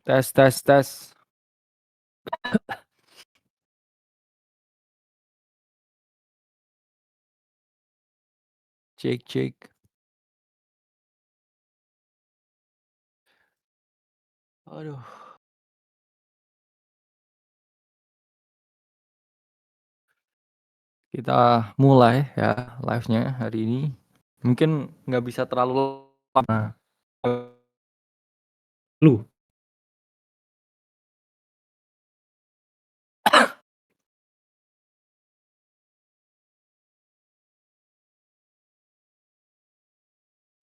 Tes, tes, tes. Cek, cek. Aduh. Kita mulai ya live-nya hari ini. Mungkin nggak bisa terlalu lama. Lu.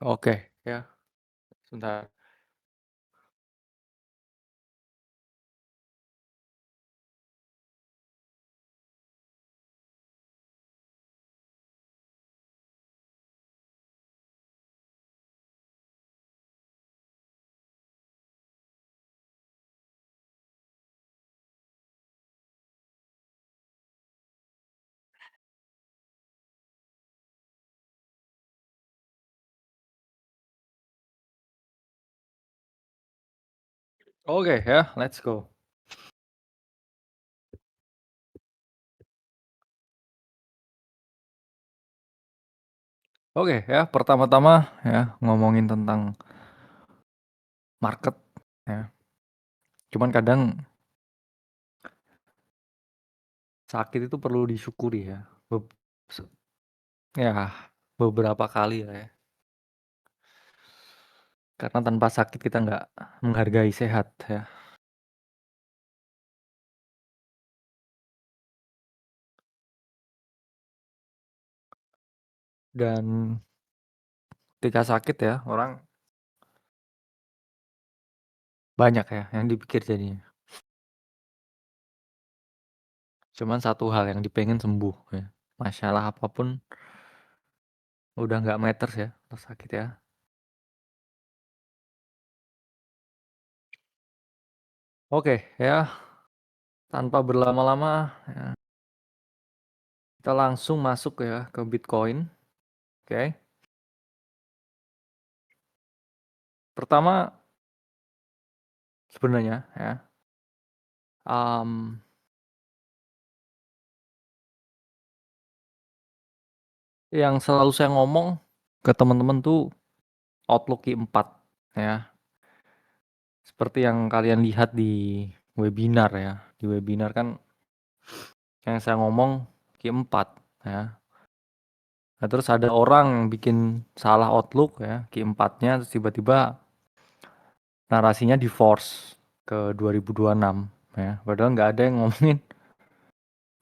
Oke, ya. Sebentar. Oke, ya, let's go. Oke, ya, pertama-tama ya ngomongin tentang market ya. Cuman kadang sakit itu perlu disyukuri ya. Ya, beberapa kali ya. Karena tanpa sakit kita nggak menghargai sehat ya. Dan ketika sakit ya, orang banyak ya yang dipikir jadinya. Cuman satu hal yang dipengen sembuh ya. Masalah apapun udah nggak matters ya, pas sakit ya. Oke ya, tanpa berlama-lama ya, kita langsung masuk ya ke Bitcoin. Oke. Pertama sebenarnya ya, um, yang selalu saya ngomong ke teman-teman tuh outlook Q4 ya. Seperti yang kalian lihat di webinar ya. Di webinar kan yang saya ngomong Q4 ya. Nah, terus ada orang yang bikin salah outlook ya, Q4-nya terus tiba-tiba narasinya di force ke 2026 ya. Padahal nggak ada yang ngomongin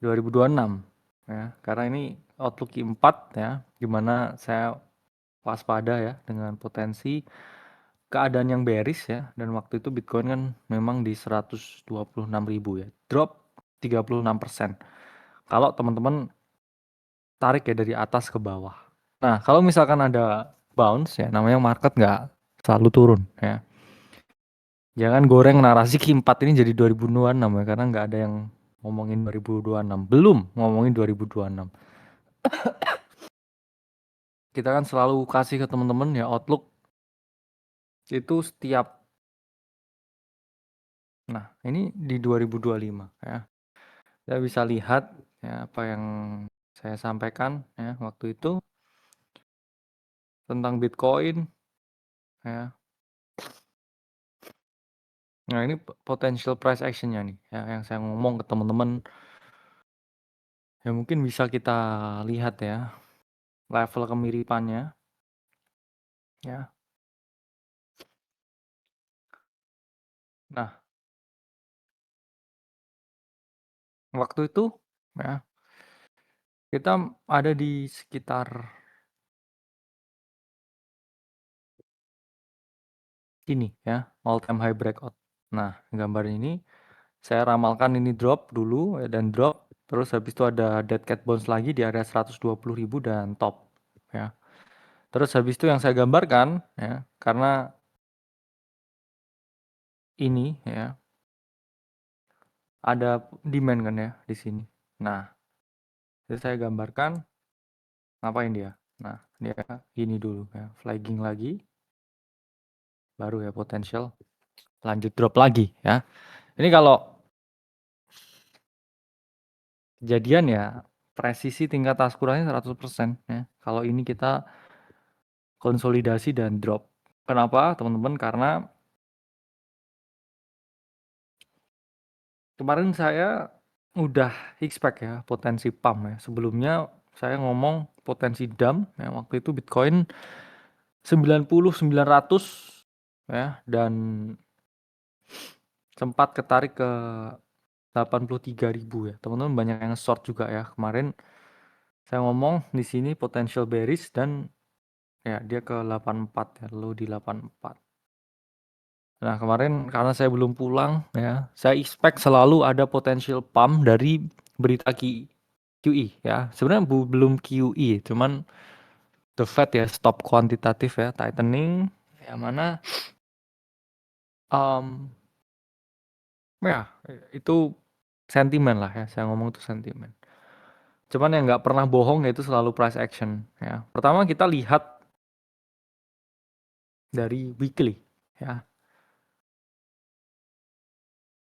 2026 ya. Karena ini outlook Q4 ya, gimana saya waspada ya dengan potensi keadaan yang bearish ya, dan waktu itu Bitcoin kan memang di 126.000 ya. Drop 36%. Kalau teman-teman tarik ya dari atas ke bawah. Nah, kalau misalkan ada bounce ya, namanya market nggak selalu turun ya. Jangan goreng narasi Q4 ini jadi 2026 ya, karena nggak ada yang ngomongin 2026. Belum ngomongin 2026. Kita kan selalu kasih ke teman-teman ya outlook itu setiap. Nah, ini di 2025 ya. Kita bisa lihat ya apa yang saya sampaikan ya waktu itu tentang Bitcoin ya. Nah, ini potential price action-nya nih ya, yang saya ngomong ke teman-teman ya, mungkin bisa kita lihat ya level kemiripannya ya. Nah, waktu itu ya kita ada di sekitar ini ya, all time high breakout. Nah, gambar ini saya ramalkan ini drop dulu ya, dan drop terus habis itu ada dead cat bounce lagi di area 120.000 dan top ya. Terus habis itu yang saya gambarkan ya, karena ini ya ada demand kan ya di sini. Nah, jadi saya gambarkan ngapain dia. Nah, dia gini dulu ya, flagging lagi, baru ya potential. lanjut drop lagi ya. Ini kalau kejadian ya presisi tingkat Askuranya 100% ya. Kalau ini kita konsolidasi dan drop. Kenapa teman-teman? Karena kemarin saya udah expect ya potensi pump ya. Sebelumnya saya ngomong potensi dump ya, waktu itu Bitcoin 90.900 ya, dan sempat ketarik ke 83.000 ya. Teman-teman banyak yang short juga ya. Kemarin saya ngomong di sini potential bearish dan ya dia ke 84 ya, low di 84. Nah, kemarin karena saya belum pulang ya, saya expect selalu ada potential pump dari berita QE ya. Sebenarnya belum QE, cuman the Fed ya stop kuantitatif ya, tightening yang mana um, ya itu sentimen lah ya. Saya ngomong itu sentimen. Cuman yang nggak pernah bohong yaitu selalu price action ya. Pertama kita lihat dari weekly ya.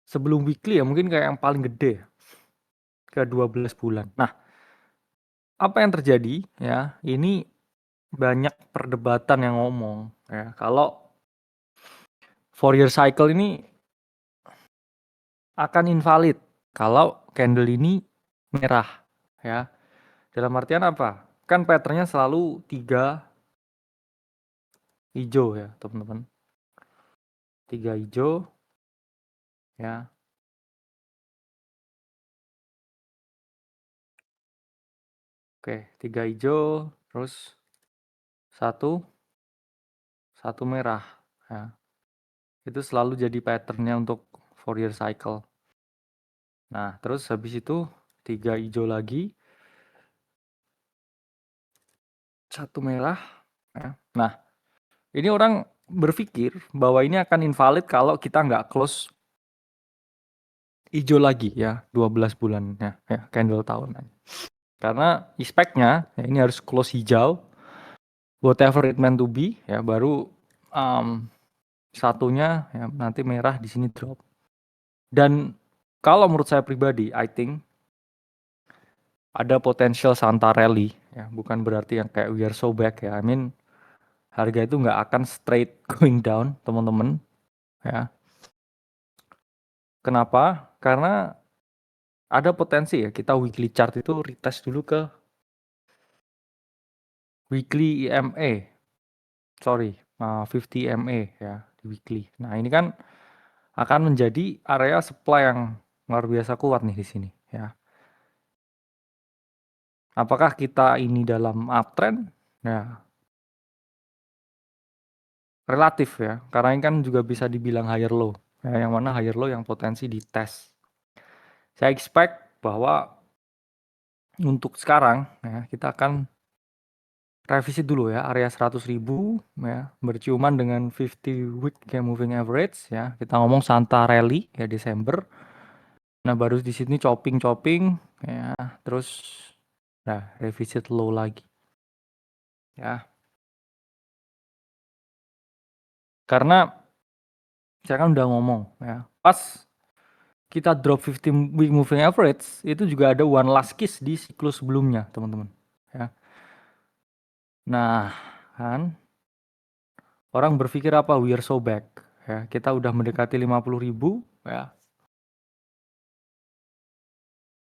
Sebelum weekly ya mungkin kayak yang paling gede ke 12 bulan. Nah, apa yang terjadi ya? Ini banyak perdebatan yang ngomong ya. Kalau 4 year cycle ini akan invalid kalau candle ini merah ya. Dalam artian apa? Kan patternnya selalu 3 hijau ya, teman-teman. 3 hijau ya. Oke, 3 hijau terus satu merah ya. Itu selalu jadi patternnya untuk 4 year cycle. Nah, terus habis itu 3 hijau lagi, satu merah ya. Nah, ini orang berpikir bahwa ini akan invalid kalau kita nggak close hijau lagi ya 12 bulannya ya, candle tahunan. Karena expect-nya ya, ini harus close hijau whatever it meant to be ya, baru satunya ya, nanti merah di sini drop. Dan kalau menurut saya pribadi, I think ada potential Santa rally ya, bukan berarti yang kayak we are so back ya. I mean harga itu nggak akan straight going down, teman-teman ya. Kenapa? Karena ada potensi ya kita weekly chart itu retest dulu ke weekly EMA. Sorry, 50 EMA ya di weekly. Nah, ini kan akan menjadi area supply yang luar biasa kuat nih di sini ya. Apakah kita ini dalam uptrend? Ya, relatif ya. Karena ini kan juga bisa dibilang higher low. Ya, yang mana higher low yang potensi di test. Saya expect bahwa untuk sekarang ya, kita akan revisi dulu ya area 100.000 ya, berciuman dengan 50 week moving average ya. Kita ngomong Santa rally ya Desember. Nah, baru di sini chopping ya, terus nah revisit low lagi. Ya. Karena saya kan udah ngomong ya, pas kita drop 15 week moving average itu juga ada one last kiss di siklus sebelumnya, teman-teman. Ya. Nah, kan orang berpikir apa? We are so back. Ya, kita udah mendekati 50.000 ya.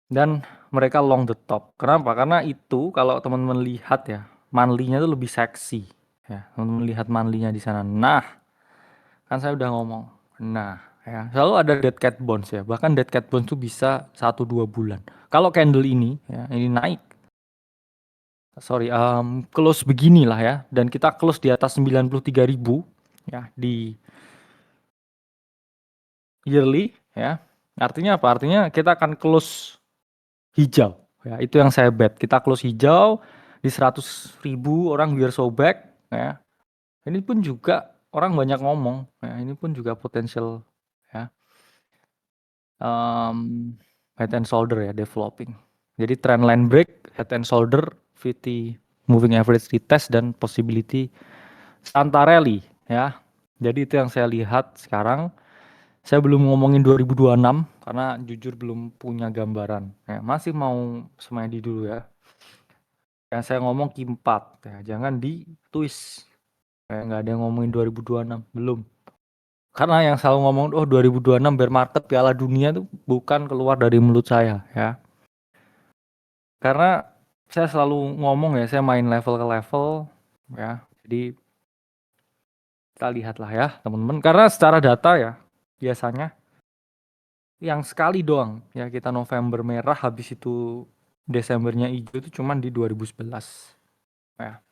Dan mereka long the top. Kenapa? Karena itu kalau teman-teman lihat ya, monthly-nya itu lebih seksi. Ya, teman-teman lihat monthly-nya di sana. Nah, kan saya udah ngomong. Nah, ya, selalu ada dead cat bounce ya. Bahkan dead cat bounce itu bisa 1-2 bulan. Kalau candle ini ya, ini naik. Sorry, close beginilah ya. Dan kita close di atas 93.000 ya di yearly ya. Artinya apa? Artinya kita akan close hijau ya. Itu yang saya bet. Kita close hijau di 100.000, orang biar so back ya. Ini pun juga orang banyak ngomong ya. Ini pun juga potensial ya. Head and shoulder ya developing. Jadi trend line break, head and shoulder, 50 moving average retest dan possibility Santa rally ya. Jadi itu yang saya lihat sekarang. Saya belum ngomongin 2026 karena jujur belum punya gambaran. Ya, masih mau semedi dulu ya. Yang saya ngomong Q4 ya, jangan di-twist. Kayak nggak ada yang ngomongin 2026, belum. Karena yang selalu ngomong, oh 2026 bear market Piala Dunia tuh bukan keluar dari mulut saya ya. Karena saya selalu ngomong ya, saya main level ke level ya. Jadi kita lihatlah ya teman-teman. Karena secara data ya, biasanya yang sekali doang ya kita November merah habis itu Desembernya hijau itu cuman di 2011 ya.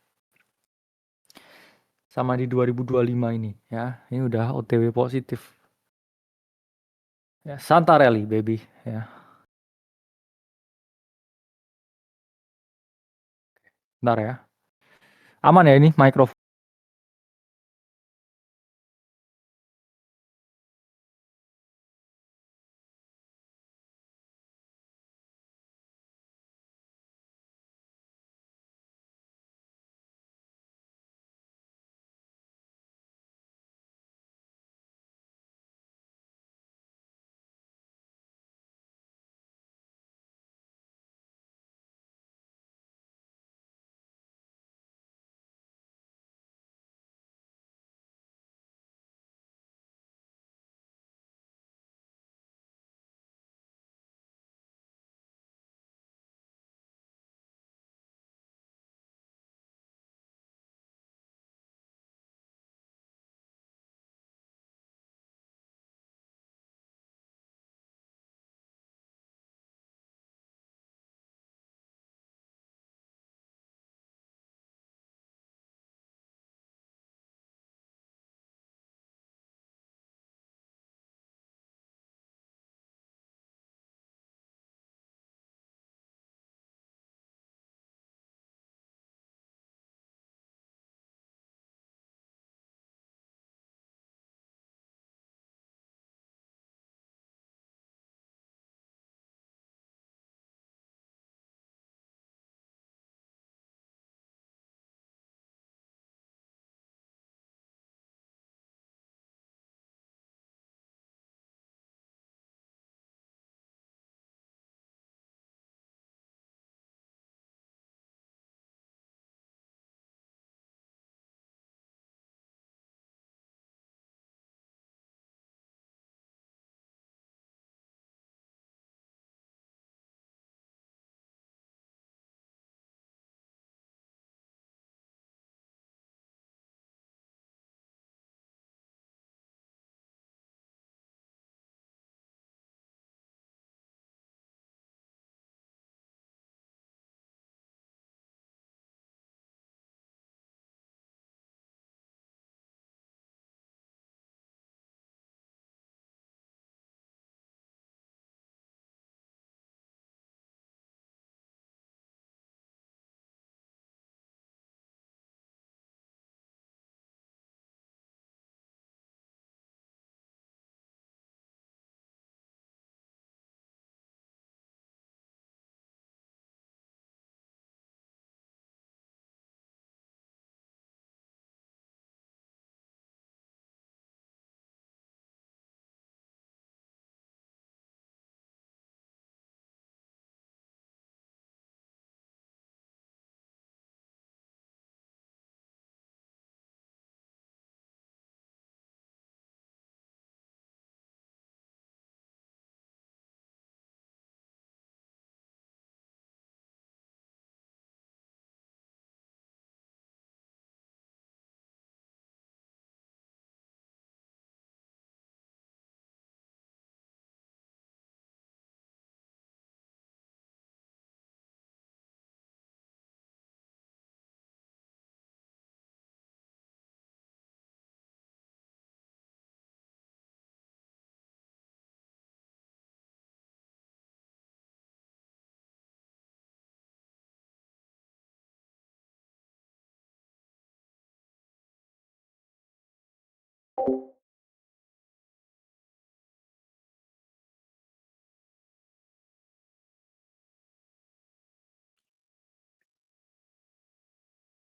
Sama di 2025 ini ya. Ini udah OTW positif. Ya, Santarelli baby ya. Bentar ya. Aman ya ini mikrofon.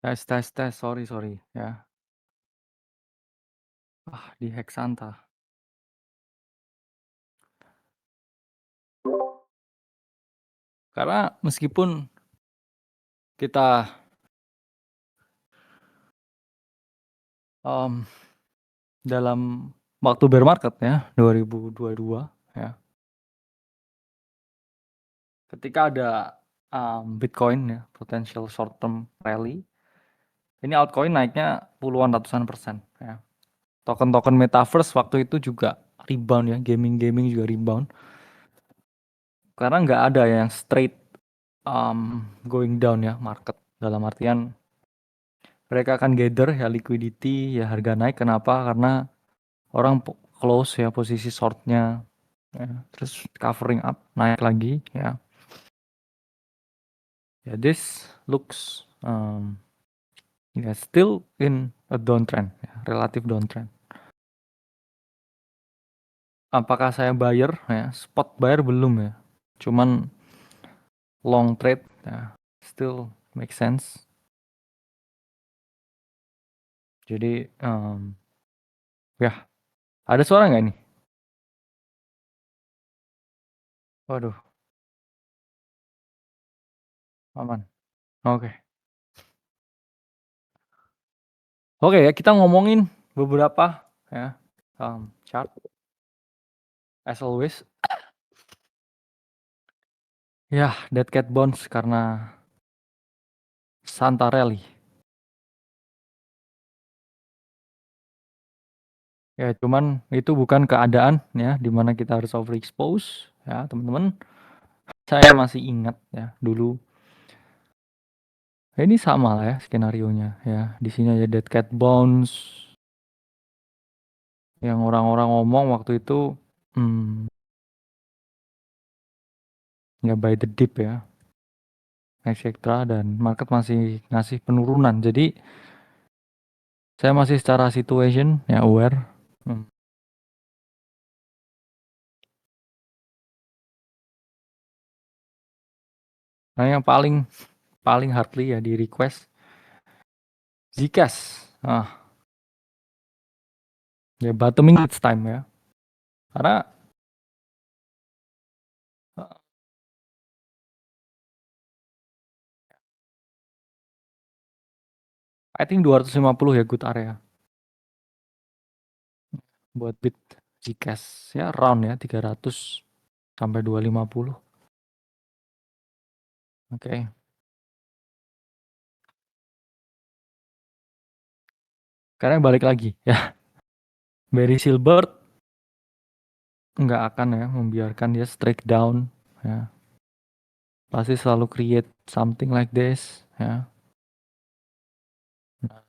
Tes tes tes, sorry sorry ya. Ah, di hack Santa. Karena meskipun kita um, dalam waktu bear market ya 2022 ya, ketika ada Bitcoin ya potential short term rally, ini altcoin naiknya puluhan ratusan persen ya. Token-token metaverse waktu itu juga rebound ya, gaming-gaming juga rebound. Karena nggak ada yang straight going down ya market. Dalam artian mereka akan gather ya liquidity, ya harga naik. Kenapa? Karena orang close ya posisi shortnya, ya. Terus covering up naik lagi ya. Ya this looks yeah, still in a downtrend, ya, relative downtrend. Apakah saya buyer ya? Spot buyer belum ya. Cuman long trade ya, still make sense. Jadi ya ada suara nggak nih? Waduh, aman. Oke. Oke ya, kita ngomongin beberapa ya chart as always. Ya, dead cat bounce karena Santarelli. Ya, cuman itu bukan keadaan ya di mana kita harus overexpose ya, teman-teman. Saya masih ingat ya dulu. Ya, ini sama lah ya skenarionya ya. Di sini ada dead cat bounce yang orang-orang ngomong waktu itu ya buy the dip ya, etc. Dan market masih ngasih penurunan. Jadi saya masih secara situation ya aware. Nah, yang paling paling hardly ya di request Zcash. Ya bottoming it's time ya. Karena uh, I think 250 ya good area buat bid Zcash ya, round ya 300 sampai 250. Oke. Karena balik lagi ya, Barry Silbert nggak akan ya membiarkan dia strike down ya. Pasti selalu create something like this ya. Nah,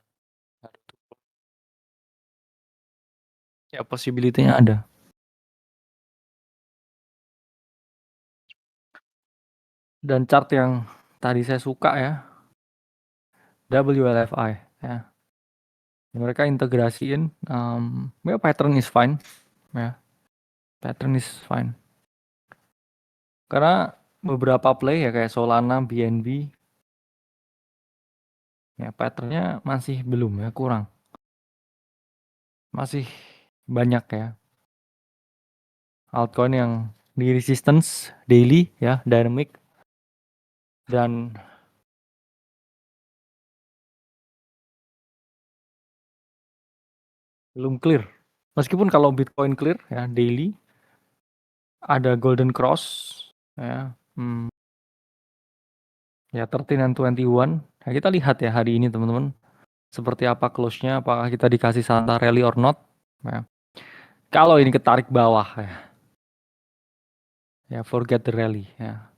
ya possibility-nya ada. Dan chart yang tadi saya suka ya, WLFI ya. Mereka integrasiin ya pattern is fine ya. Pattern is fine. Karena beberapa play ya kayak Solana, BNB ya patternnya masih belum ya, kurang. Masih banyak ya altcoin yang di resistance daily ya, dynamic dan belum clear. Meskipun kalau Bitcoin clear ya daily, ada golden cross ya, ya 13 dan 21. Nah, kita lihat ya hari ini teman-teman seperti apa close-nya, apakah kita dikasih Santa rally or not ya. Kalau ini ketarik bawah ya forget the rally ya.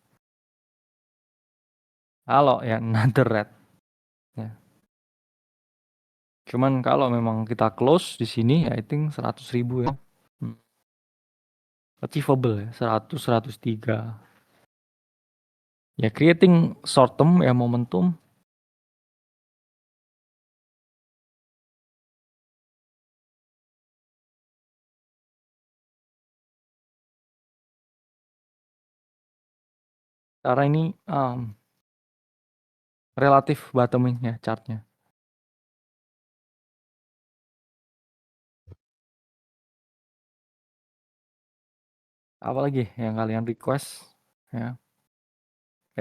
Kalau ya another red ya. Cuman kalau memang kita close di sini ya I think 100.000 ya. Achievable ya 100 103. Ya creating short term ya momentum. Karena ini relatif bottoming ya chartnya. Apalagi yang kalian request ya.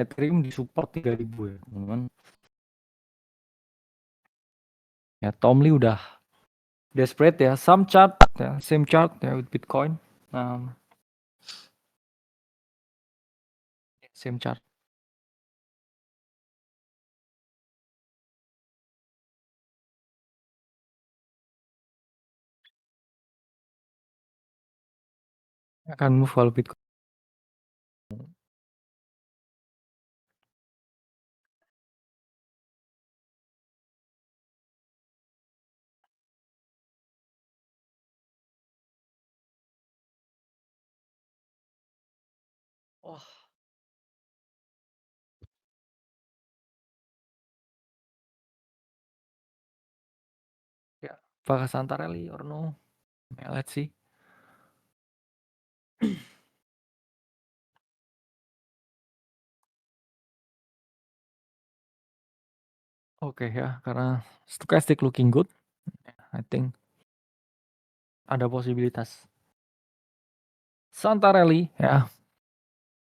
Ethereum disupport 3.000 ya teman-teman. Ya Tom Lee udah desperate ya. Some chart ya, same chart ya with Bitcoin. Um, same chart. Akan move kalau Bitcoin. Oh, ya. Apakah Santa rally or no? Ya, let's see. Oke ya, karena stochastic looking good, I think ada posibilitas Santa rally ya.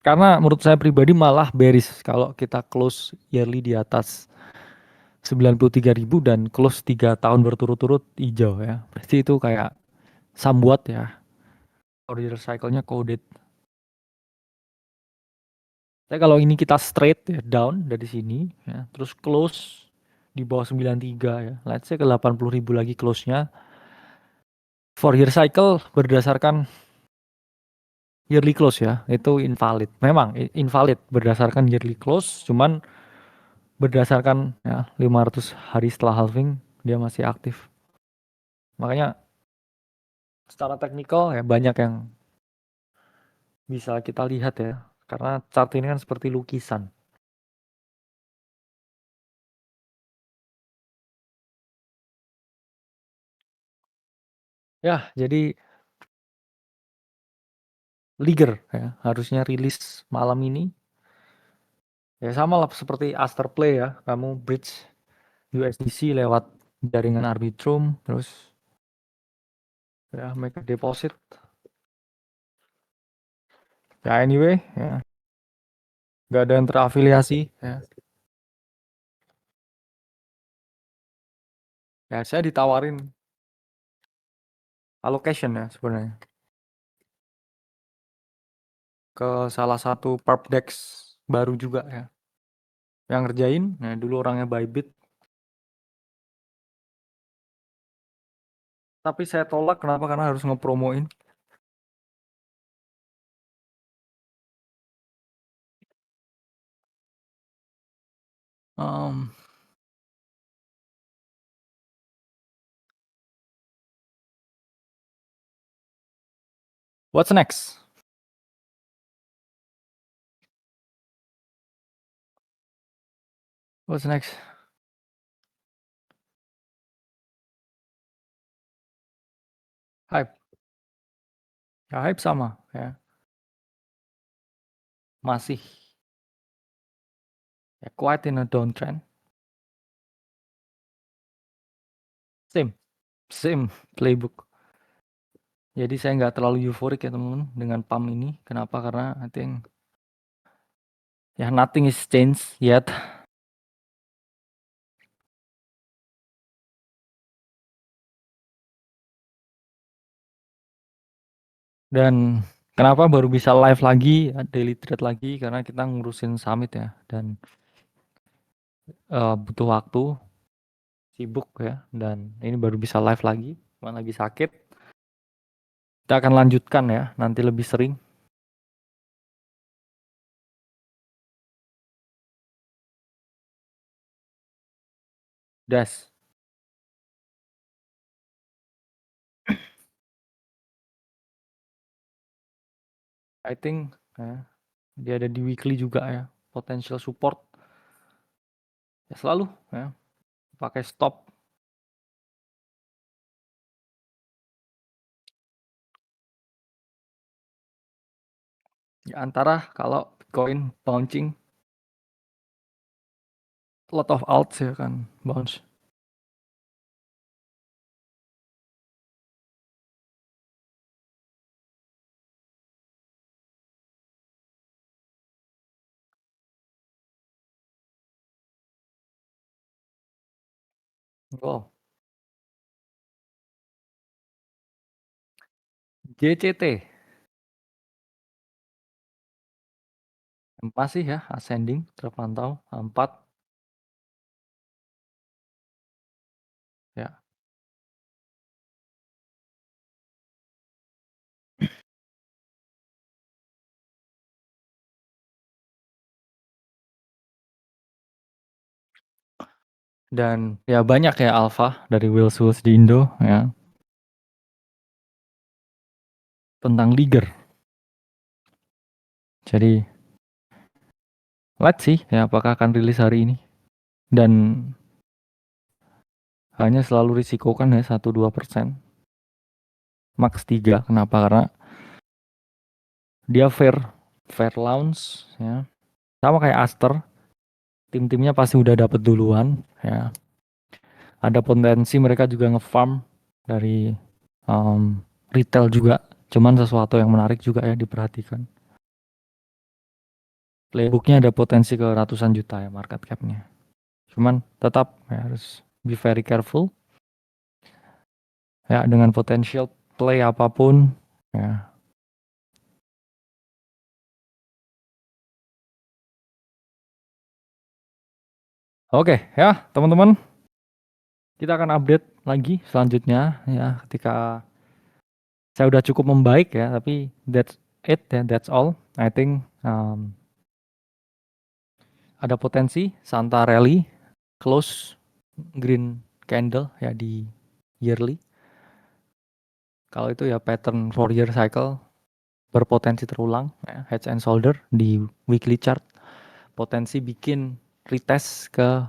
Karena menurut saya pribadi malah bearish kalau kita close yearly di atas 93.000 dan close 3 tahun berturut-turut hijau ya. Berarti itu kayak somewhat ya. Order cycle-nya coded. Tapi kalau ini kita straight ya down dari sini ya, terus close di bawah 93 ya. Let's say ke 80.000 lagi close-nya. For year cycle berdasarkan yearly close ya, itu invalid. Memang invalid berdasarkan yearly close, cuman berdasarkan ya 500 hari setelah halving dia masih aktif. Makanya secara teknikal ya banyak yang bisa kita lihat ya. Karena chart ini kan seperti lukisan. Ya, jadi Liger ya harusnya rilis malam ini. Ya sama lah seperti Afterplay ya. Kamu bridge USDC lewat jaringan Arbitrum terus ya make a deposit. Ya anyway ya nggak ada yang terafiliasi ya. Ya saya ditawarin allocation ya sebenarnya ke salah satu perp dex baru juga ya. Yang ngerjain, nah dulu orangnya Bybit, tapi saya tolak kenapa? Karena harus ngepromoin. Um, what's next? What's next? Hype. Ya hype sama ya. Masih ya quite in a downtrend. Same, same playbook. Jadi saya nggak terlalu euforik ya teman-teman dengan pump ini. Kenapa? Karena I think ya nothing is changed yet. Dan kenapa baru bisa live lagi, daily trade lagi? Karena kita ngurusin summit ya dan butuh waktu, sibuk ya. Dan ini baru bisa live lagi, cuma lagi sakit. Kita akan lanjutkan ya, nanti lebih sering. Das. I think ya, dia ada di weekly juga ya, potential support. Ya selalu ya, pakai stop. Ya, antara kalau Bitcoin bouncing, lot of alts ya kan bounce. Wow. JCT masih ya ascending terpantau 4 ya. Dan ya banyak ya alpha dari Will Schultz di Indo ya tentang Liger. Jadi let's see ya apakah akan rilis hari ini. Dan hanya selalu risikokan ya 1-2%. Max 3. Kenapa? Karena dia fair launch ya. Sama kayak Aster, tim-timnya pasti udah dapet duluan ya. Ada potensi mereka juga ngefarm dari retail juga. Cuman sesuatu yang menarik juga ya diperhatikan. Playbooknya ada potensi ke ratusan juta ya market capnya. Cuman tetap ya, harus be very careful ya dengan potential play apapun ya. Oke ya teman-teman, kita akan update lagi selanjutnya ya ketika saya udah cukup membaik ya, tapi that's it ya, that's all. I think ada potensi Santa Rally close green candle ya di yearly. Kalau itu ya pattern 4-year cycle berpotensi terulang ya, head and shoulder di weekly chart. Potensi bikin retest ke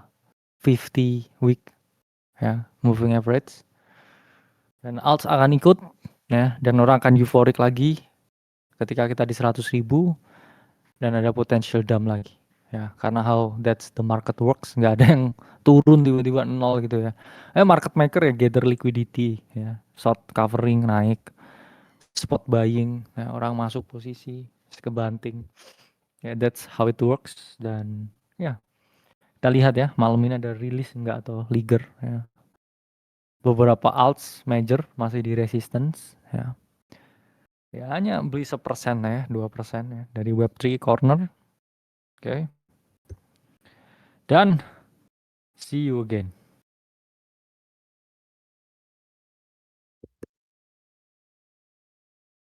50 week ya, moving average. Dan alts akan ikut ya, dan orang akan euphoric lagi ketika kita di 100.000 dan ada potential dump lagi ya, karena how that's the market works, nggak ada yang turun tiba-tiba nol gitu ya. Market maker ya gather liquidity ya, short covering naik, spot buying ya, orang masuk posisi kebanting ya, that's how it works. Dan ya kita lihat ya malam ini ada rilis nggak atau Liger ya, beberapa alts major masih di resistance ya. Ya hanya beli 1% ya, 2% ya dari Web3 corner. Oke. Dan see you again.